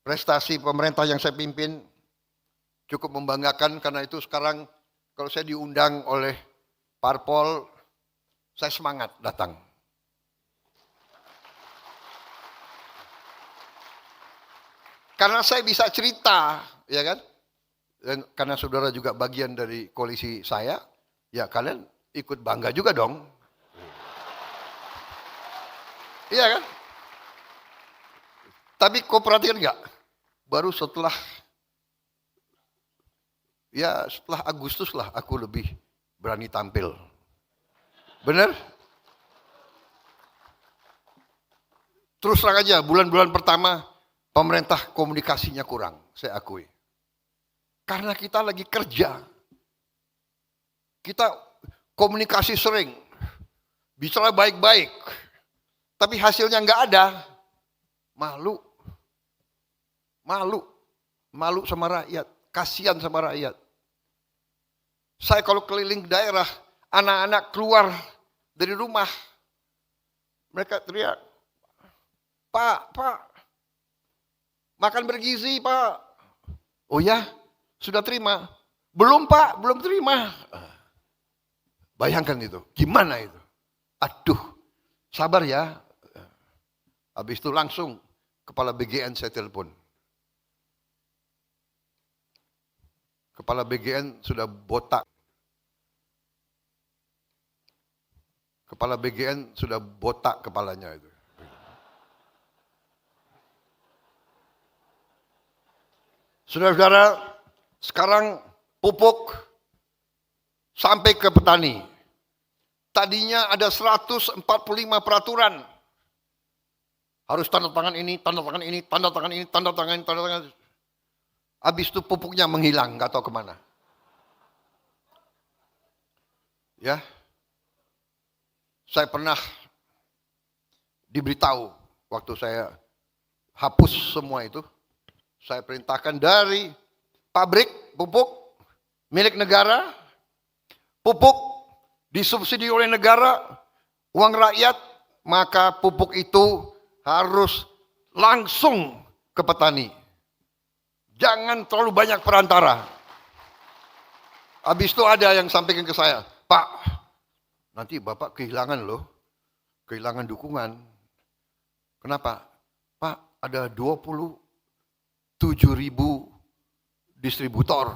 prestasi pemerintah yang saya pimpin cukup membanggakan, karena itu sekarang kalau saya diundang oleh parpol, saya semangat datang. Karena saya bisa cerita, ya kan? Dan karena saudara juga bagian dari koalisi saya, ya kalian ikut bangga juga dong. Iya kan? Tapi kau perhatikan nggak? Baru setelah Agustus lah aku lebih berani tampil. Bener? Terus terang aja, bulan-bulan pertama pemerintah komunikasinya kurang, saya akui. Karena kita lagi kerja. Kita komunikasi sering, bicara baik-baik, tapi hasilnya nggak ada. Malu sama rakyat, kasihan sama rakyat. Saya kalau keliling daerah, anak-anak keluar dari rumah, mereka teriak, Pak, makan bergizi Pak. Oh ya, sudah terima? Belum Pak, belum terima. Bayangkan itu, gimana itu? Aduh, sabar ya. Habis itu langsung kepala BGN saya telepon. Kepala BGN sudah botak. Kepala BGN sudah botak kepalanya itu. Saudara-saudara, sekarang pupuk sampai ke petani. Tadinya ada 145 peraturan. Harus tanda tangan ini, tanda tangan ini, tanda tangan ini, tanda tangan ini, tanda tangan ini. Habis itu pupuknya menghilang, nggak tahu kemana. Ya, saya pernah diberitahu waktu saya hapus semua itu, saya perintahkan dari pabrik pupuk milik negara, pupuk disubsidi oleh negara, uang rakyat, maka pupuk itu harus langsung ke petani. Jangan terlalu banyak perantara. Habis itu ada yang sampaikan ke saya, Pak, nanti Bapak kehilangan loh, kehilangan dukungan. Kenapa? Pak, ada 27.000 distributor.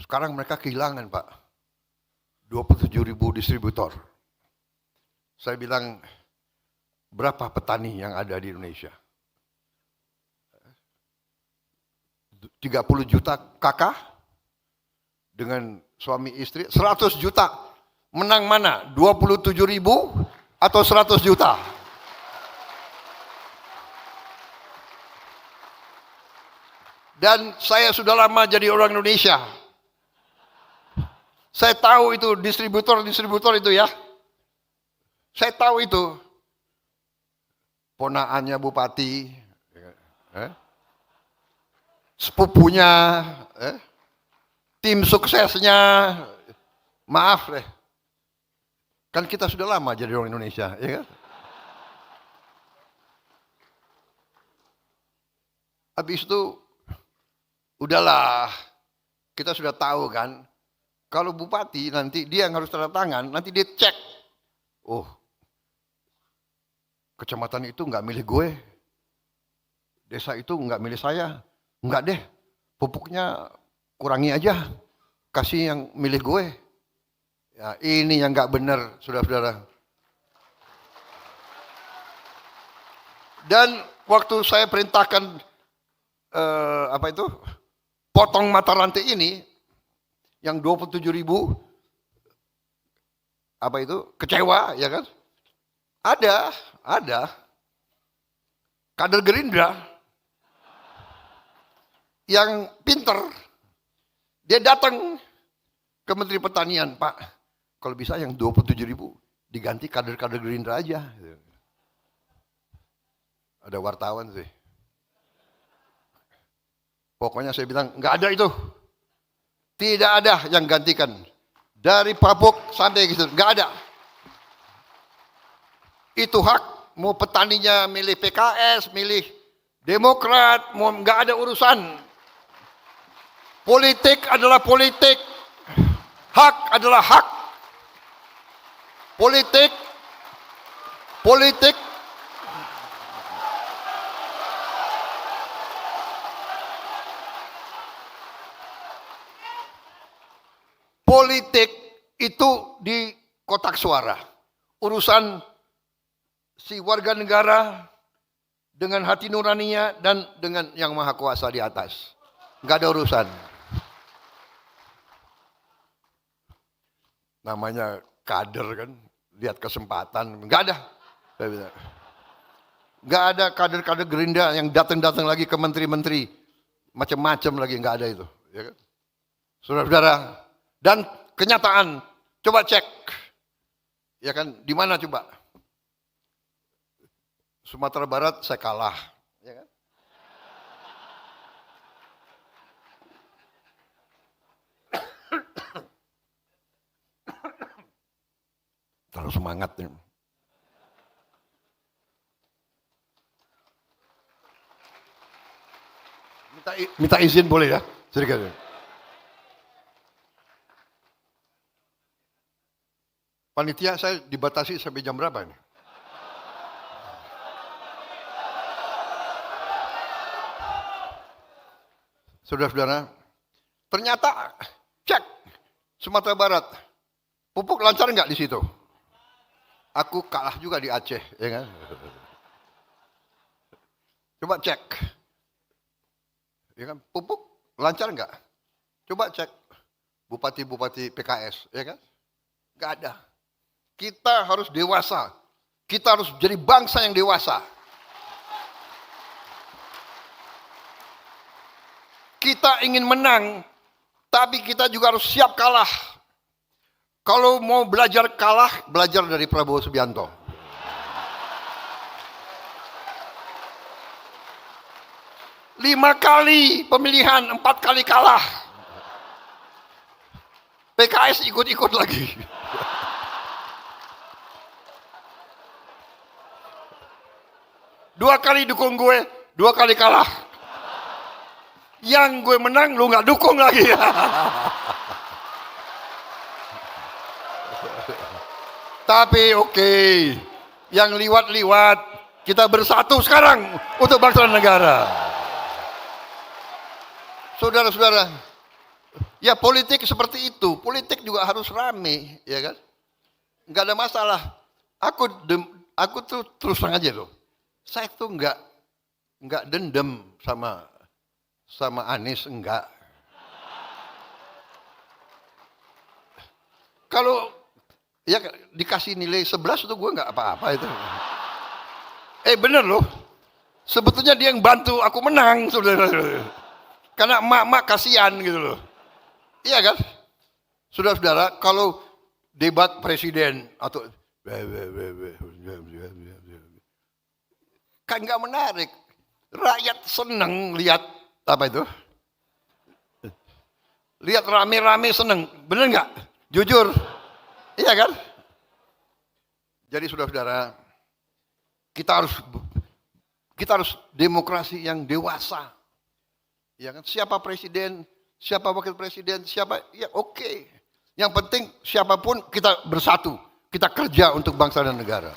Sekarang mereka kehilangan Pak, 27.000 distributor. Saya bilang, berapa petani yang ada di Indonesia? 30 juta kakak dengan suami istri, 100 juta. Menang mana? 27.000 atau 100 juta? Dan saya sudah lama jadi orang Indonesia. Saya tahu itu distributor itu ya. Saya tahu itu. Ponakannya bupati, sepupunya, tim suksesnya, maaf deh. Kan kita sudah lama jadi orang Indonesia, ya kan? Habis itu, udahlah, kita sudah tahu kan, kalau bupati nanti dia yang harus tanda tangan, nanti dia cek, oh, kecamatan itu nggak milih gue, desa itu nggak milih saya. Enggak deh, pupuknya kurangi aja, kasih yang milih gue. Ya, ini yang nggak benar, saudara-saudara. Dan waktu saya perintahkan potong mata rantai ini, yang 27.000 kecewa, ya kan? Ada kader Gerindra yang pinter, dia datang ke Menteri Pertanian, Pak, kalau bisa yang 27.000 diganti kader-kader Gerindra aja. Ada wartawan sih. Pokoknya saya bilang, nggak ada itu. Tidak ada yang gantikan. Dari pabuk sampai gitu, nggak ada. Itu hak, mau petaninya milih PKS, milih Demokrat, nggak ada urusan. Politik adalah politik. Hak adalah hak. Politik itu di kotak suara. Urusan si warga negara dengan hati nuraninya dan dengan yang maha kuasa di atas. Nggak ada urusan. Namanya kader kan, lihat kesempatan. Nggak ada. Nggak ada kader-kader Gerindra yang datang-datang lagi ke menteri-menteri. Macam-macam lagi, nggak ada itu. Ya kan? Saudara-saudara, dan kenyataan, coba cek. Ya kan, di mana coba? Sumatera Barat saya kalah. Ya kan? Terlalu semangat nih. Minta izin boleh ya? Sedikit. Panitia saya dibatasi sampai jam berapa ini? Saudara-saudara, ternyata cek Sumatera Barat, pupuk lancar nggak di situ? Aku kalah juga di Aceh, ya kan? Coba cek, ya kan? Pupuk lancar nggak? Coba cek bupati-bupati PKS, ya kan? Nggak ada. Kita harus dewasa, kita harus jadi bangsa yang dewasa. Kita ingin menang, tapi kita juga harus siap kalah. Kalau mau belajar kalah, belajar dari Prabowo Subianto. Lima kali pemilihan, 4 kali kalah. PKS ikut-ikut lagi. Dua kali dukung gue, 2 kali kalah. Yang gue menang, lu nggak dukung lagi. Tapi oke, yang liwat-liwat, kita bersatu sekarang untuk bangsa dan negara. Saudara-saudara, ya politik seperti itu, politik juga harus rame, ya kan? Nggak ada masalah. Aku tuh terus terang aja loh, saya tuh nggak dendam sama Anies, enggak. Kalau ya dikasih nilai 11 itu gue nggak apa-apa itu. Bener loh. Sebetulnya dia yang bantu aku menang, saudara. Karena emak-emak kasihan gitu loh. Iya kan? Saudara-saudara, kalau debat presiden atau kan nggak menarik. Rakyat seneng lihat apa itu? Lihat rame-rame seneng, bener nggak? Jujur. Iya kan? Jadi saudara-saudara, kita harus demokrasi yang dewasa. Ya kan? Siapa presiden, siapa wakil presiden, siapa ya oke. Yang penting siapapun kita bersatu, kita kerja untuk bangsa dan negara.